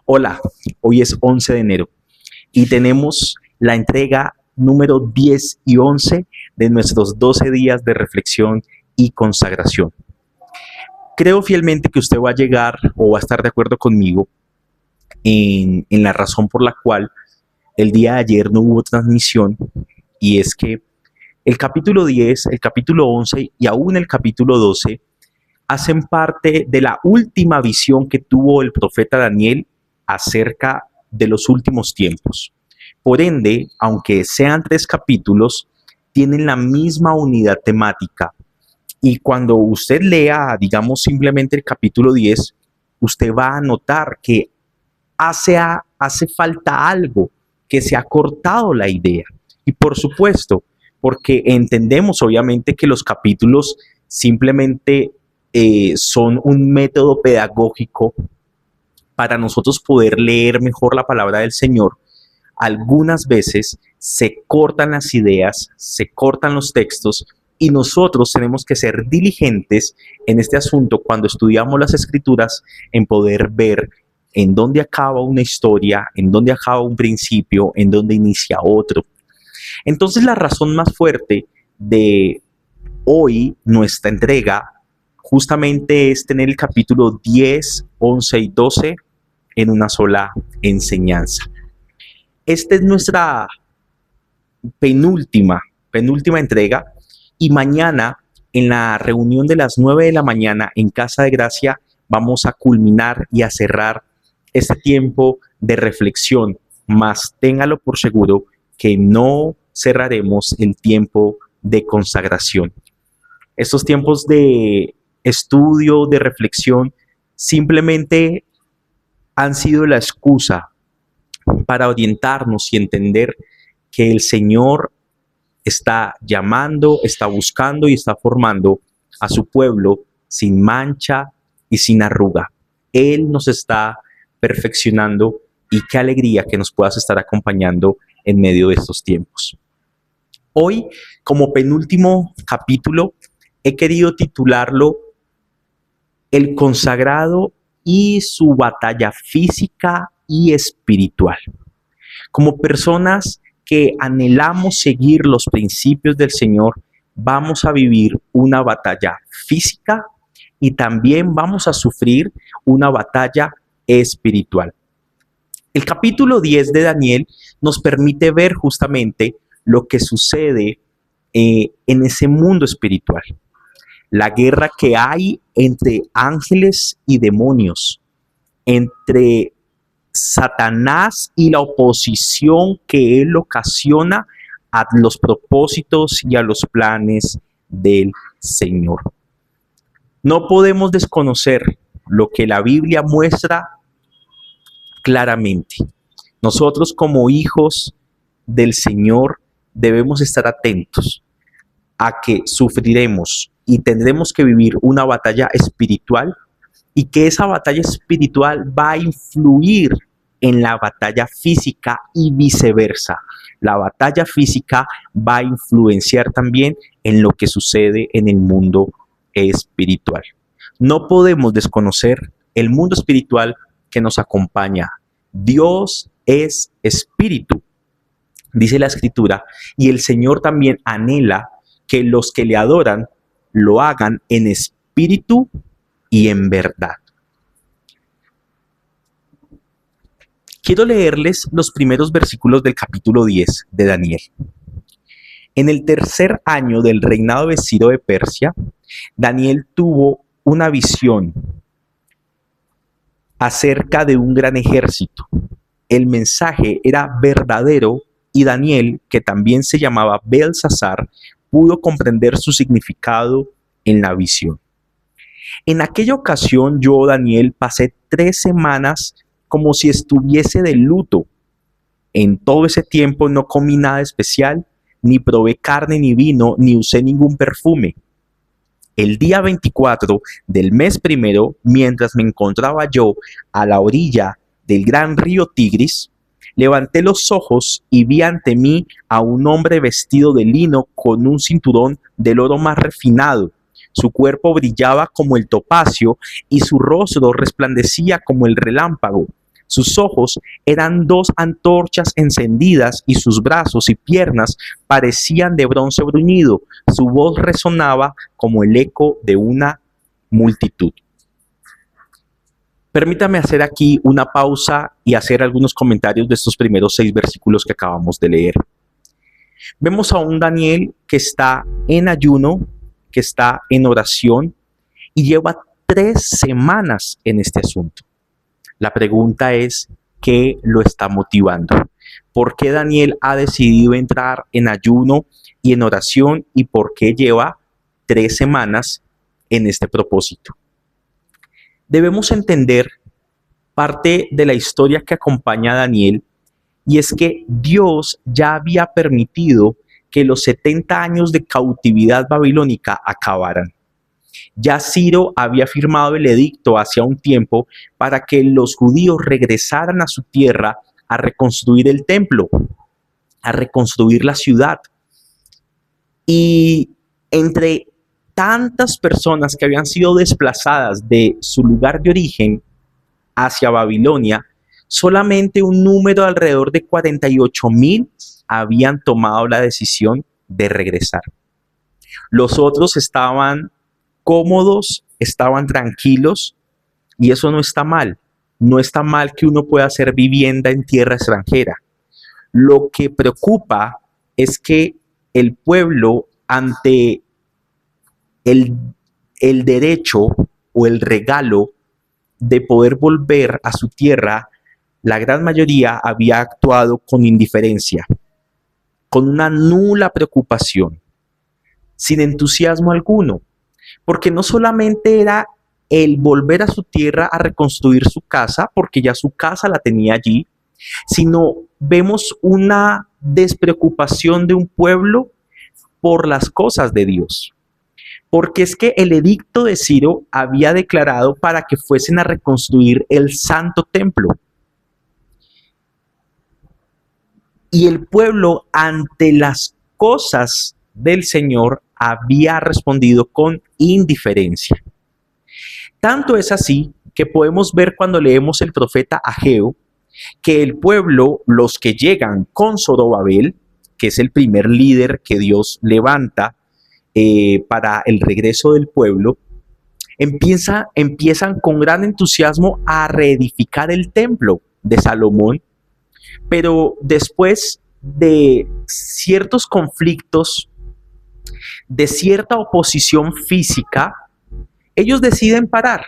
Hola, hoy es 11 de enero y tenemos la entrega número 10 y 11 de nuestros 12 días de reflexión y consagración. Creo fielmente que usted va a llegar o va a estar de acuerdo conmigo en la razón por la cual el día de ayer no hubo transmisión, y es que el capítulo 10, el capítulo 11 y aún el capítulo 12 hacen parte de la última visión que tuvo el profeta Daniel acerca de los últimos tiempos. Por ende, aunque sean 3 capítulos, tienen la misma unidad temática. Y cuando usted lea, digamos, simplemente el capítulo 10, usted va a notar que hace falta algo, que se ha cortado la idea. Y por supuesto, porque entendemos obviamente que los capítulos simplemente son un método pedagógico para nosotros poder leer mejor la palabra del Señor. Algunas veces se cortan las ideas, se cortan los textos, y nosotros tenemos que ser diligentes en este asunto cuando estudiamos las Escrituras, en poder ver en dónde acaba una historia, en dónde acaba un principio, en dónde inicia otro. Entonces, la razón más fuerte de hoy, nuestra entrega, justamente es tener el capítulo 10, 11 y 12 en una sola enseñanza. Esta es nuestra penúltima entrega, y mañana en la reunión de las 9 de la mañana en Casa de Gracia vamos a culminar y a cerrar este tiempo de reflexión, mas téngalo por seguro que no cerraremos el tiempo de consagración. Estos tiempos de estudio, de reflexión, simplemente han sido la excusa para orientarnos y entender que el Señor está llamando, está buscando y está formando a su pueblo sin mancha y sin arruga. Él nos está perfeccionando, y qué alegría que nos puedas estar acompañando en medio de estos tiempos. Hoy, como penúltimo capítulo, he querido titularlo El consagrado y su batalla física y espiritual. Como personas que anhelamos seguir los principios del Señor, vamos a vivir una batalla física y también vamos a sufrir una batalla espiritual. El capítulo 10 de Daniel nos permite ver justamente lo que sucede en ese mundo espiritual. La guerra que hay entre ángeles y demonios, entre Satanás y la oposición que él ocasiona a los propósitos y a los planes del Señor. No podemos desconocer lo que la Biblia muestra claramente. Nosotros, como hijos del Señor, debemos estar atentos a que sufriremos y tendremos que vivir una batalla espiritual, y que esa batalla espiritual va a influir en la batalla física y viceversa. La batalla física va a influenciar también en lo que sucede en el mundo espiritual. No podemos desconocer el mundo espiritual que nos acompaña. Dios es espíritu, dice la Escritura, y el Señor también anhela que los que le adoran lo hagan en espíritu y en verdad. Quiero leerles los primeros versículos del capítulo 10 de Daniel. En el tercer año del reinado de Ciro de Persia, Daniel tuvo una visión acerca de un gran ejército. El mensaje era verdadero, y Daniel, que también se llamaba Belsasar, pudo comprender su significado en la visión. En aquella ocasión yo, Daniel, pasé 3 semanas como si estuviese de luto. En todo ese tiempo no comí nada especial, ni probé carne ni vino, ni usé ningún perfume. El día 24 del mes primero, mientras me encontraba yo a la orilla del gran río Tigris, levanté los ojos y vi ante mí a un hombre vestido de lino con un cinturón del oro más refinado. Su cuerpo brillaba como el topacio y su rostro resplandecía como el relámpago. Sus ojos eran dos antorchas encendidas y sus brazos y piernas parecían de bronce bruñido. Su voz resonaba como el eco de una multitud. Permítame hacer aquí una pausa y hacer algunos comentarios de estos primeros 6 versículos que acabamos de leer. Vemos a un Daniel que está en ayuno, que está en oración y lleva 3 semanas en este asunto. La pregunta es, ¿qué lo está motivando? ¿Por qué Daniel ha decidido entrar en ayuno y en oración y por qué lleva 3 semanas en este propósito? Debemos entender parte de la historia que acompaña a Daniel, y es que Dios ya había permitido que los 70 años de cautividad babilónica acabaran. Ya Ciro había firmado el edicto hacía un tiempo para que los judíos regresaran a su tierra a reconstruir el templo, a reconstruir la ciudad. Y entre tantas personas que habían sido desplazadas de su lugar de origen hacia Babilonia, solamente un número alrededor de 48,000 habían tomado la decisión de regresar. Los otros estaban cómodos, estaban tranquilos, y eso no está mal. No está mal que uno pueda hacer vivienda en tierra extranjera. Lo que preocupa es que el pueblo, ante el derecho o el regalo de poder volver a su tierra, la gran mayoría había actuado con indiferencia, con una nula preocupación, sin entusiasmo alguno, porque no solamente era el volver a su tierra a reconstruir su casa, porque ya su casa la tenía allí, sino vemos una despreocupación de un pueblo por las cosas de Dios. Porque es que el edicto de Ciro había declarado para que fuesen a reconstruir el santo templo. Y el pueblo, ante las cosas del Señor, había respondido con indiferencia. Tanto es así que podemos ver cuando leemos el profeta Ageo, que el pueblo, los que llegan con Zorobabel, que es el primer líder que Dios levanta para el regreso del pueblo, empiezan con gran entusiasmo a reedificar el templo de Salomón, pero después de ciertos conflictos, de cierta oposición física, ellos deciden parar.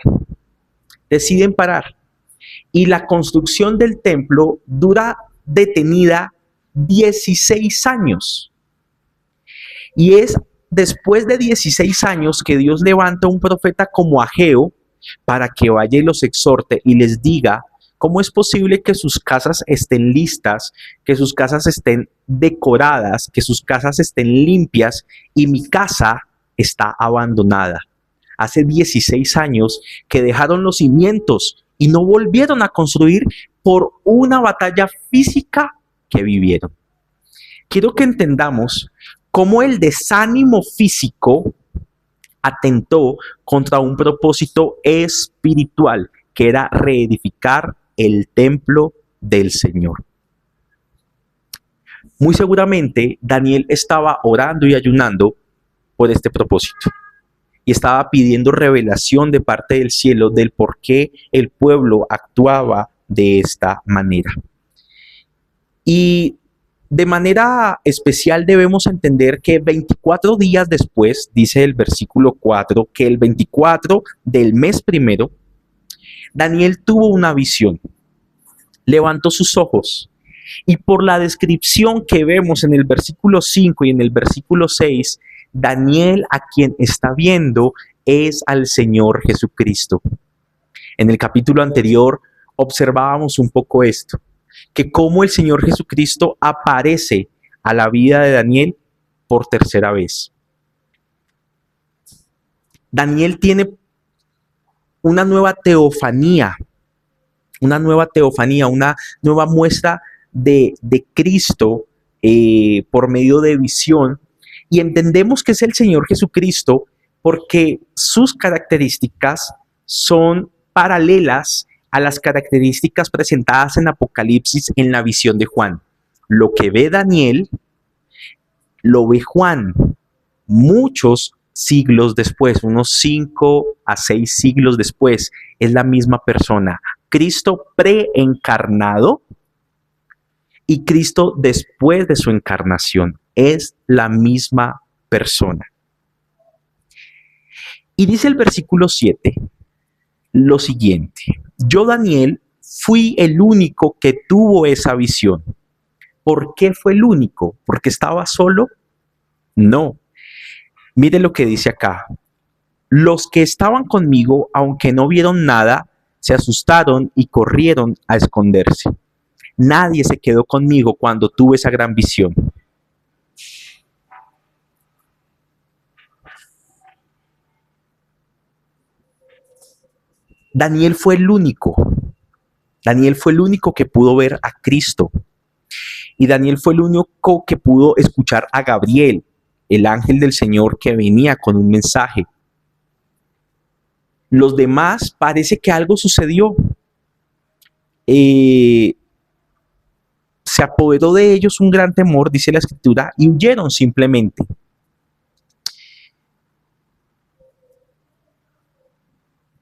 Y la construcción del templo dura detenida 16 años. Y es después de 16 años que Dios levanta un profeta como Ageo para que vaya y los exhorte y les diga cómo es posible que sus casas estén listas, que sus casas estén decoradas, que sus casas estén limpias y mi casa está abandonada. Hace 16 años que dejaron los cimientos y no volvieron a construir por una batalla física que vivieron. Quiero que entendamos cómo el desánimo físico atentó contra un propósito espiritual, que era reedificar el templo del Señor. Muy seguramente Daniel estaba orando y ayunando por este propósito y estaba pidiendo revelación de parte del cielo del por qué el pueblo actuaba de esta manera. Y de manera especial debemos entender que 24 días después, dice el versículo 4, que el 24 del mes primero, Daniel tuvo una visión, levantó sus ojos y por la descripción que vemos en el versículo 5 y en el versículo 6, Daniel a quien está viendo es al Señor Jesucristo. En el capítulo anterior observábamos un poco esto, que cómo el Señor Jesucristo aparece a la vida de Daniel por tercera vez. Daniel tiene una nueva teofanía, una nueva muestra de Cristo por medio de visión, y entendemos que es el Señor Jesucristo porque sus características son paralelas a las características presentadas en Apocalipsis en la visión de Juan. Lo que ve Daniel, lo ve Juan muchos siglos después, unos 5 a 6 siglos después. Es la misma persona. Cristo preencarnado y Cristo después de su encarnación. Es la misma persona. Y dice el versículo 7 lo siguiente: yo, Daniel, fui el único que tuvo esa visión. ¿Por qué fue el único? ¿Porque estaba solo? No. Mire lo que dice acá. Los que estaban conmigo, aunque no vieron nada, se asustaron y corrieron a esconderse. Nadie se quedó conmigo cuando tuve esa gran visión. Daniel fue el único. Daniel fue el único que pudo ver a Cristo. Y Daniel fue el único que pudo escuchar a Gabriel, el ángel del Señor que venía con un mensaje. Los demás parece que algo sucedió. Se apoderó de ellos un gran temor, dice la Escritura, y huyeron simplemente.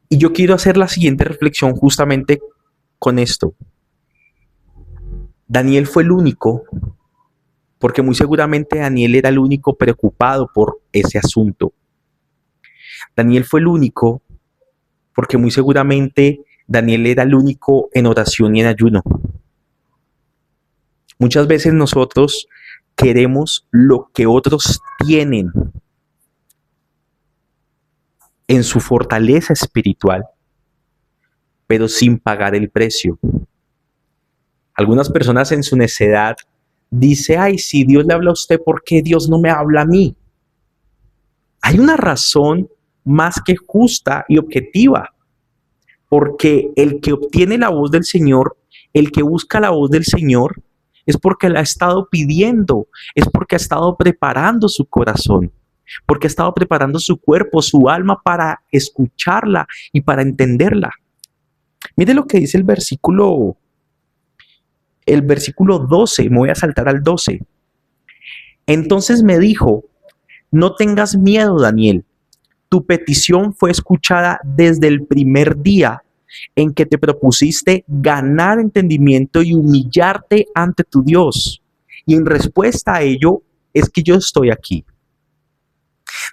Y yo quiero hacer la siguiente reflexión justamente con esto. Daniel fue el único, porque muy seguramente Daniel era el único preocupado por ese asunto. Daniel fue el único, porque muy seguramente Daniel era el único en oración y en ayuno. Muchas veces nosotros queremos lo que otros tienen en su fortaleza espiritual, pero sin pagar el precio. Algunas personas en su necedad dicen: ay, si Dios le habla a usted, ¿por qué Dios no me habla a mí? Hay una razón más que justa y objetiva, porque el que obtiene la voz del Señor, el que busca la voz del Señor, es porque la ha estado pidiendo, es porque ha estado preparando su corazón, porque ha estado preparando su cuerpo, su alma para escucharla y para entenderla. Mire lo que dice el versículo 12, me voy a saltar al 12. Entonces me dijo: no tengas miedo, Daniel, tu petición fue escuchada desde el primer día en que te propusiste ganar entendimiento y humillarte ante tu Dios. Y en respuesta a ello es que yo estoy aquí.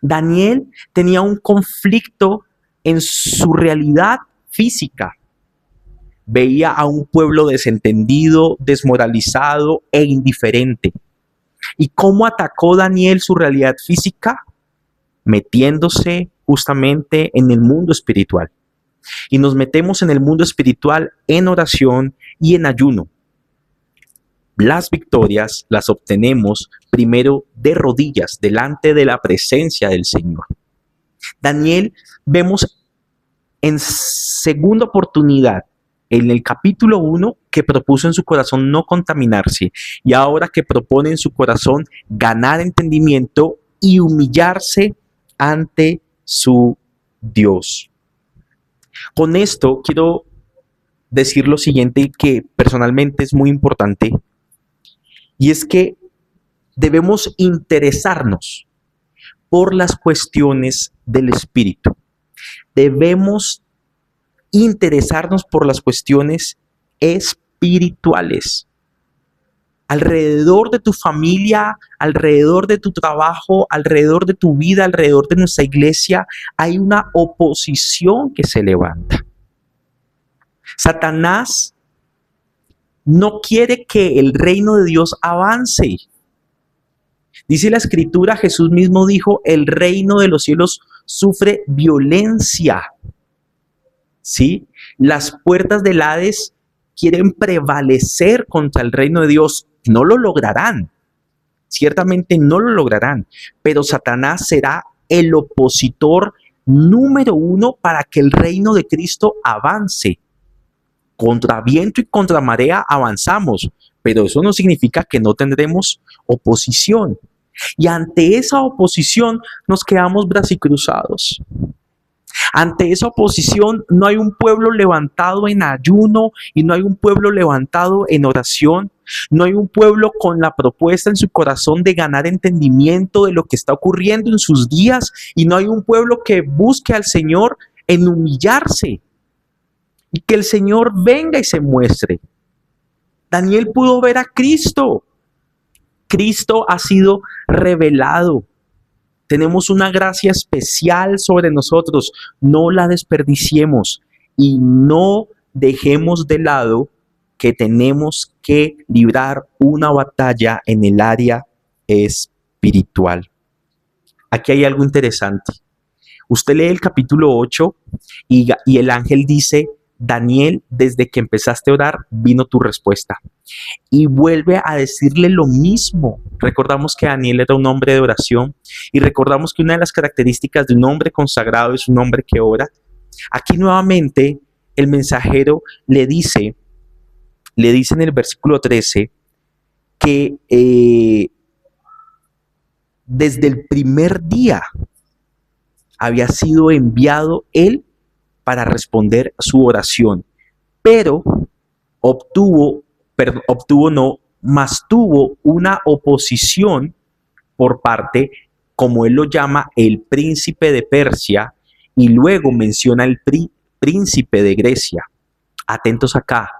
Daniel tenía un conflicto en su realidad física. Veía a un pueblo desentendido, desmoralizado e indiferente. ¿Y cómo atacó Daniel su realidad física? Metiéndose justamente en el mundo espiritual. Y nos metemos en el mundo espiritual en oración y en ayuno. Las victorias las obtenemos primero de rodillas, delante de la presencia del Señor. Daniel, vemos en segunda oportunidad, en el capítulo 1, que propuso en su corazón no contaminarse, y ahora que propone en su corazón ganar entendimiento y humillarse ante su Dios. Con esto quiero decir lo siguiente, que personalmente es muy importante, y es que debemos interesarnos por las cuestiones del espíritu. Debemos interesarnos por las cuestiones espirituales. Alrededor de tu familia, alrededor de tu trabajo, alrededor de tu vida, alrededor de nuestra iglesia, hay una oposición que se levanta. Satanás no quiere que el reino de Dios avance. Dice la Escritura, Jesús mismo dijo: el reino de los cielos sufre violencia. ¿Sí? Las puertas del Hades quieren prevalecer contra el reino de Dios. No lo lograrán. Ciertamente no lo lograrán. Pero Satanás será el opositor número 1 para que el reino de Cristo avance. Contra viento y contra marea avanzamos, pero eso no significa que no tendremos oposición. Y ante esa oposición nos quedamos bracicruzados. Ante esa oposición no hay un pueblo levantado en ayuno y no hay un pueblo levantado en oración. No hay un pueblo con la propuesta en su corazón de ganar entendimiento de lo que está ocurriendo en sus días y no hay un pueblo que busque al Señor en humillarse y que el Señor venga y se muestre. Daniel pudo ver a Cristo. Cristo ha sido revelado. Tenemos una gracia especial sobre nosotros. No la desperdiciemos y no dejemos de lado que tenemos que librar una batalla en el área espiritual. Aquí hay algo interesante. Usted lee el capítulo 8 y el ángel dice: Daniel, desde que empezaste a orar, vino tu respuesta. Y vuelve a decirle lo mismo. Recordamos que Daniel era un hombre de oración y recordamos que una de las características de un hombre consagrado es un hombre que ora. Aquí nuevamente el mensajero le dice en el versículo 13 que desde el primer día había sido enviado él para responder su oración, pero tuvo una oposición por parte, como él lo llama, el príncipe de Persia, y luego menciona el príncipe de Grecia. Atentos acá.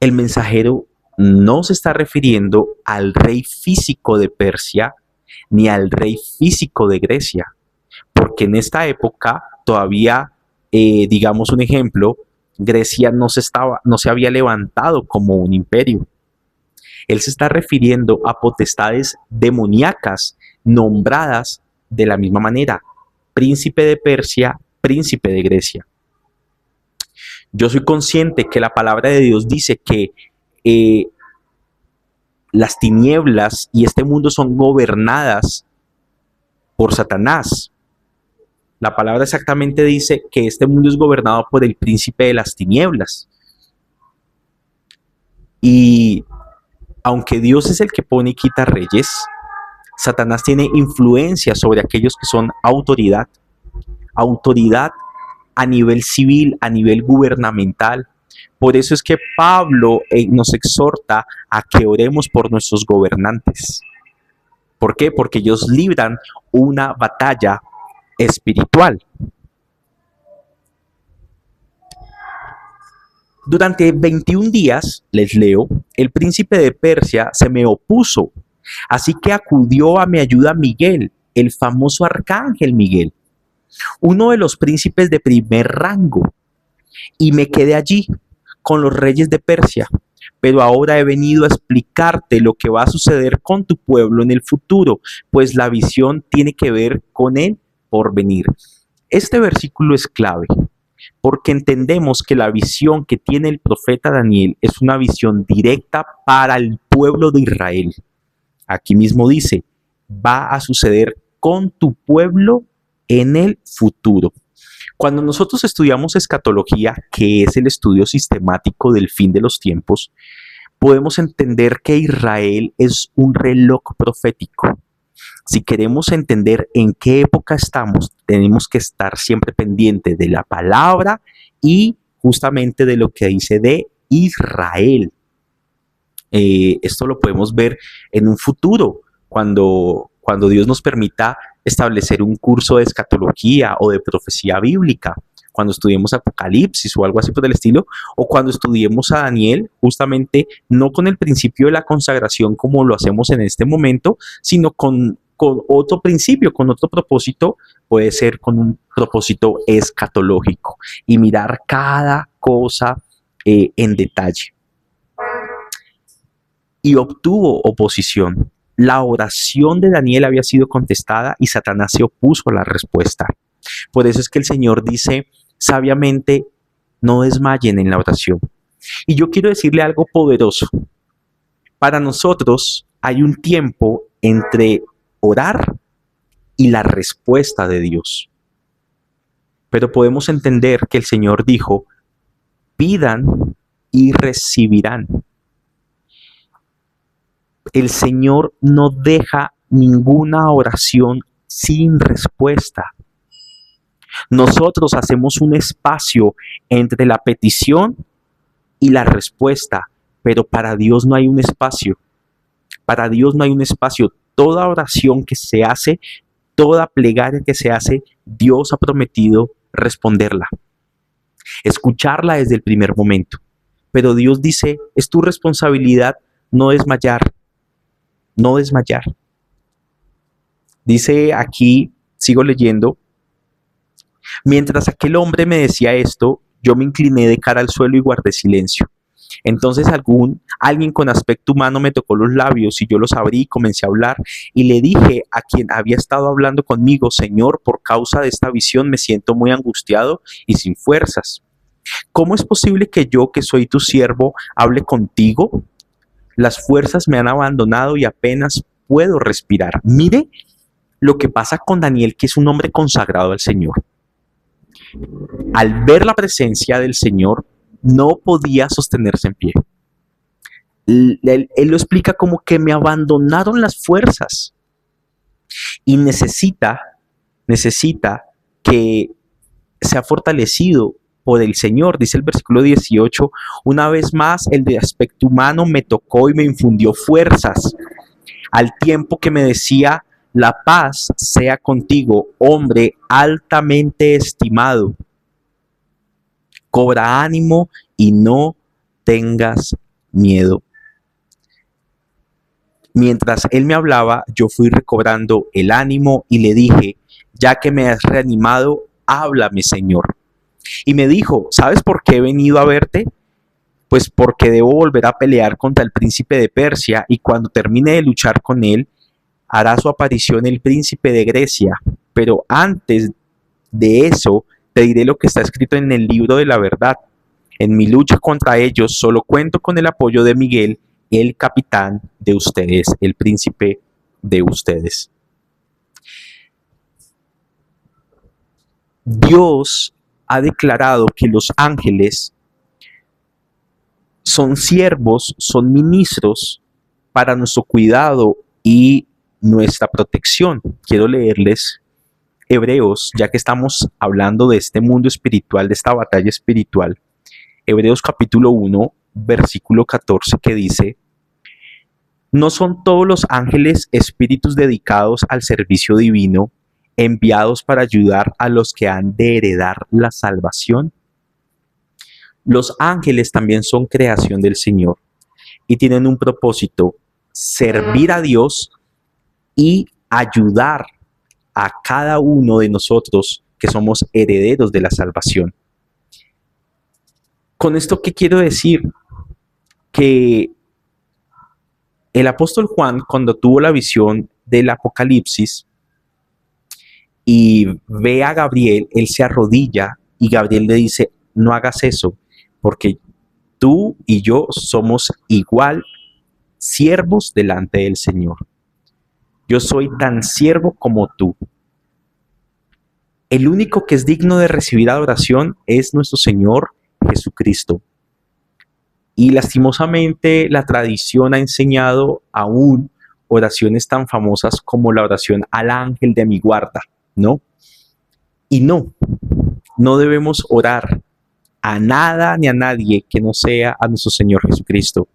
El mensajero no se está refiriendo al rey físico de Persia ni al rey físico de Grecia, porque en esta época todavía, digamos un ejemplo, Grecia no se había levantado como un imperio. Él se está refiriendo a potestades demoníacas nombradas de la misma manera: príncipe de Persia, príncipe de Grecia. Yo soy consciente que la palabra de Dios dice que las tinieblas y este mundo son gobernadas por Satanás. La palabra exactamente dice que este mundo es gobernado por el príncipe de las tinieblas. Y aunque Dios es el que pone y quita reyes, Satanás tiene influencia sobre aquellos que son autoridad a nivel civil, a nivel gubernamental. Por eso es que Pablo nos exhorta a que oremos por nuestros gobernantes. ¿Por qué? Porque ellos libran una batalla espiritual. Durante 21 días, les leo, el príncipe de Persia se me opuso, así que acudió a mi ayuda Miguel, el famoso arcángel Miguel, uno de los príncipes de primer rango, y me quedé allí con los reyes de Persia. Pero ahora he venido a explicarte lo que va a suceder con tu pueblo en el futuro, pues la visión tiene que ver con el porvenir. Este versículo es clave, porque entendemos que la visión que tiene el profeta Daniel es una visión directa para el pueblo de Israel. Aquí mismo dice: va a suceder con tu pueblo en el futuro. Cuando nosotros estudiamos escatología, que es el estudio sistemático del fin de los tiempos, podemos entender que Israel es un reloj profético. Si queremos entender en qué época estamos, tenemos que estar siempre pendiente de la palabra y justamente de lo que dice de Israel. Esto lo podemos ver en un futuro, cuando Dios nos permita establecer un curso de escatología o de profecía bíblica, cuando estudiemos Apocalipsis o algo así por el estilo, o cuando estudiemos a Daniel, justamente no con el principio de la consagración como lo hacemos en este momento, sino con otro principio, con otro propósito, puede ser con un propósito escatológico y mirar cada cosa en detalle. Y obtuvo oposición. La oración de Daniel había sido contestada y Satanás se opuso a la respuesta. Por eso es que el Señor dice sabiamente: no desmayen en la oración. Y yo quiero decirle algo poderoso. Para nosotros hay un tiempo entre orar y la respuesta de Dios. Pero podemos entender que el Señor dijo: pidan y recibirán. El Señor no deja ninguna oración sin respuesta. Nosotros hacemos un espacio entre la petición y la respuesta, pero para Dios no hay un espacio. Para Dios no hay un espacio. Toda oración que se hace, toda plegaria que se hace, Dios ha prometido responderla, escucharla desde el primer momento. Pero Dios dice, es tu responsabilidad no desmayar, no desmayar. Dice aquí, sigo leyendo, mientras aquel hombre me decía esto, yo me incliné de cara al suelo y guardé silencio. Entonces alguien con aspecto humano me tocó los labios y yo los abrí y comencé a hablar y le dije a quien había estado hablando conmigo, Señor, por causa de esta visión me siento muy angustiado y sin fuerzas. ¿Cómo es posible que yo, que soy tu siervo, hable contigo? Las fuerzas me han abandonado y apenas puedo respirar. Mire lo que pasa con Daniel, que es un hombre consagrado al Señor. Al ver la presencia del Señor, no podía sostenerse en pie. Él lo explica como que me abandonaron las fuerzas y necesita que sea fortalecido por el Señor. Dice el versículo 18, una vez más el de aspecto humano me tocó y me infundió fuerzas, al tiempo que me decía, la paz sea contigo, hombre altamente estimado. Cobra ánimo y no tengas miedo. Mientras él me hablaba, yo fui recobrando el ánimo y le dije, ya que me has reanimado, háblame, Señor. Y me dijo, ¿sabes por qué he venido a verte? Pues porque debo volver a pelear contra el príncipe de Persia y cuando termine de luchar con él, hará su aparición el príncipe de Grecia. Pero antes de eso, te diré lo que está escrito en el libro de la verdad. En mi lucha contra ellos solo cuento con el apoyo de Miguel, el capitán de ustedes, el príncipe de ustedes. Dios ha declarado que los ángeles son siervos, son ministros para nuestro cuidado y nuestra protección. Quiero leerles Hebreos, ya que estamos hablando de este mundo espiritual, de esta batalla espiritual. Hebreos capítulo 1, versículo 14, que dice, ¿no son todos los ángeles espíritus dedicados al servicio divino, enviados para ayudar a los que han de heredar la salvación? Los ángeles también son creación del Señor y tienen un propósito, servir a Dios y ayudar a cada uno de nosotros que somos herederos de la salvación. Con esto, ¿qué quiero decir? Que el apóstol Juan, cuando tuvo la visión del Apocalipsis y ve a Gabriel, él se arrodilla y Gabriel le dice, no hagas eso, porque tú y yo somos igual siervos delante del Señor. Yo soy tan siervo como tú. El único que es digno de recibir adoración es nuestro Señor Jesucristo. Y lastimosamente la tradición ha enseñado aún oraciones tan famosas como la oración al ángel de mi guarda, ¿no? Y no debemos orar a nada ni a nadie que no sea a nuestro Señor Jesucristo,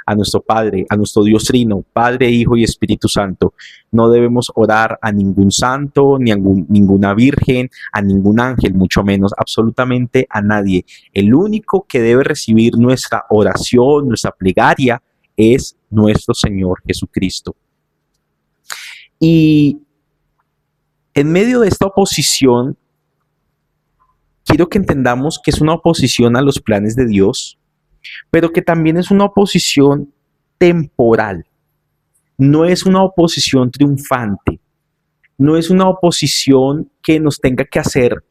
a nuestro Padre, a nuestro Dios Trino, Padre, Hijo y Espíritu Santo. No debemos orar a ningún santo, ni a ninguna virgen, a ningún ángel, mucho menos, absolutamente a nadie. El único que debe recibir nuestra oración, nuestra plegaria, es nuestro Señor Jesucristo. Y en medio de esta oposición, quiero que entendamos que es una oposición a los planes de Dios, pero que también es una oposición temporal. No es una oposición triunfante. No es una oposición que nos tenga que hacer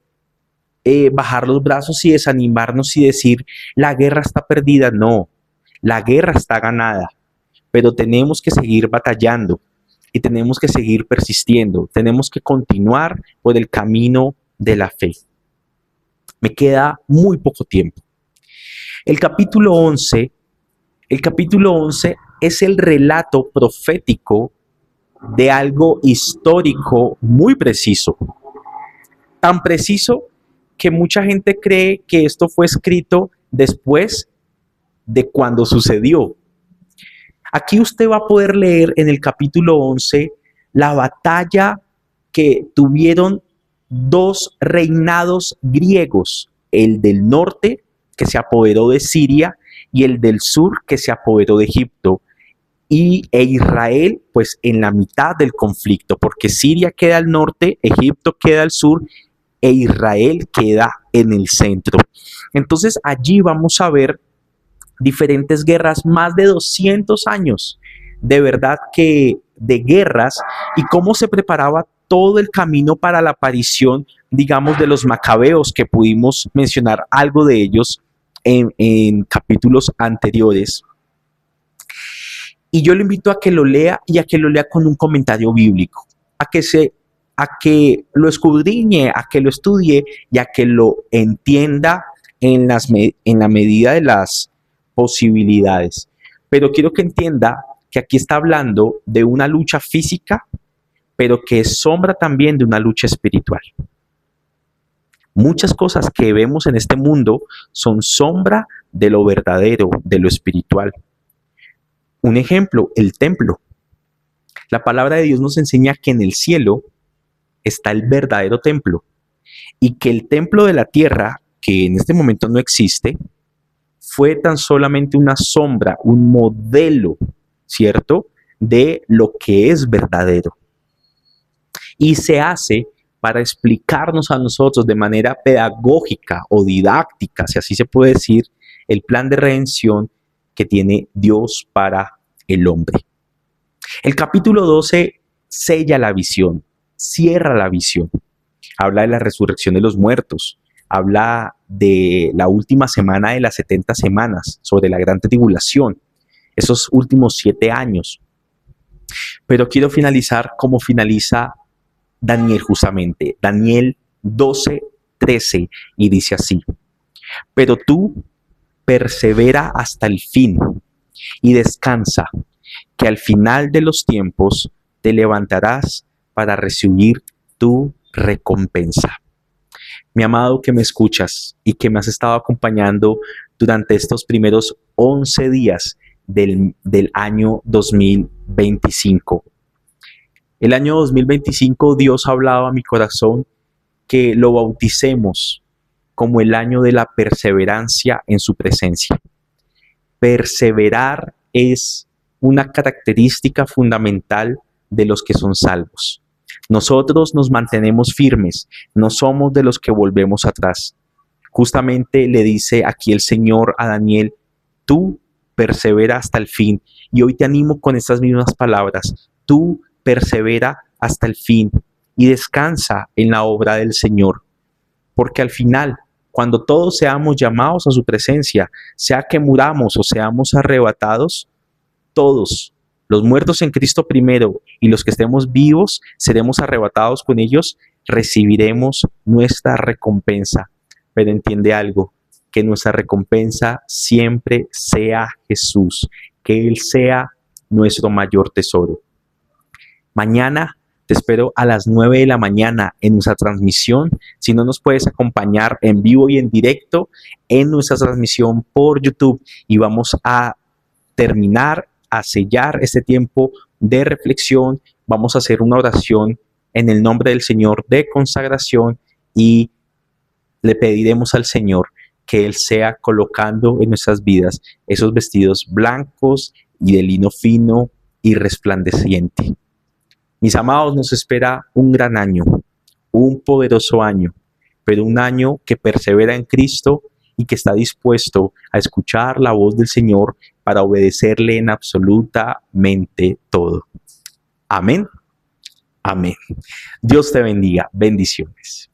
bajar los brazos y desanimarnos y decir, la guerra está perdida. No, la guerra está ganada, pero tenemos que seguir batallando y tenemos que seguir persistiendo. Tenemos que continuar por el camino de la fe. Me queda muy poco tiempo. El capítulo 11 es el relato profético de algo histórico muy preciso. Tan preciso que mucha gente cree que esto fue escrito después de cuando sucedió. Aquí usted va a poder leer en el capítulo 11 la batalla que tuvieron dos reinados griegos, el del norte que se apoderó de Siria y el del sur que se apoderó de Egipto. E Israel pues en la mitad del conflicto, porque Siria queda al norte, Egipto queda al sur e Israel queda en el centro. Entonces allí vamos a ver diferentes guerras, más de 200 años de verdad que de guerras y cómo se preparaba todo el camino para la aparición, digamos, de los macabeos, que pudimos mencionar algo de ellos en capítulos anteriores. Y yo lo invito a que lo lea y a que lo lea con un comentario bíblico, a que lo escudriñe, a que lo estudie y a que lo entienda en la medida de las posibilidades. Pero quiero que entienda que aquí está hablando de una lucha física, pero que es sombra también de una lucha espiritual. Muchas cosas que vemos en este mundo son sombra de lo verdadero, de lo espiritual. Un ejemplo, el templo. La palabra de Dios nos enseña que en el cielo está el verdadero templo y que el templo de la tierra, que en este momento no existe, fue tan solamente una sombra, un modelo, ¿cierto?, de lo que es verdadero. Y se hace para explicarnos a nosotros de manera pedagógica o didáctica, si así se puede decir, el plan de redención que tiene Dios para el hombre. El capítulo 12 sella la visión, cierra la visión. Habla de la resurrección de los muertos, habla de la última semana de las 70 semanas, sobre la gran tribulación, esos últimos 7 años. Pero quiero finalizar como finaliza Daniel justamente, Daniel 12:13, y dice así: pero tú persevera hasta el fin y descansa, que al final de los tiempos te levantarás para recibir tu recompensa. Mi amado que me escuchas y que me has estado acompañando durante estos primeros 11 días del año 2025. El año 2025 Dios ha hablado a mi corazón que lo bauticemos como el año de la perseverancia en su presencia. Perseverar es una característica fundamental de los que son salvos. Nosotros nos mantenemos firmes, no somos de los que volvemos atrás. Justamente le dice aquí el Señor a Daniel: tú persevera hasta el fin. Y hoy te animo con estas mismas palabras: tú persevera hasta el fin y descansa en la obra del Señor. Porque al final, cuando todos seamos llamados a su presencia, sea que muramos o seamos arrebatados, todos, los muertos en Cristo primero y los que estemos vivos, seremos arrebatados con ellos, recibiremos nuestra recompensa. Pero entiende algo, que nuestra recompensa siempre sea Jesús, que Él sea nuestro mayor tesoro. Mañana te espero a las 9 de la mañana en nuestra transmisión. Si no nos puedes acompañar en vivo y en directo en nuestra transmisión por YouTube, y vamos a terminar, a sellar este tiempo de reflexión. Vamos a hacer una oración en el nombre del Señor de consagración y le pediremos al Señor que Él sea colocando en nuestras vidas esos vestidos blancos y de lino fino y resplandeciente. Mis amados, nos espera un gran año, un poderoso año, pero un año que persevera en Cristo y que está dispuesto a escuchar la voz del Señor para obedecerle en absolutamente todo. Amén. Amén. Dios te bendiga. Bendiciones.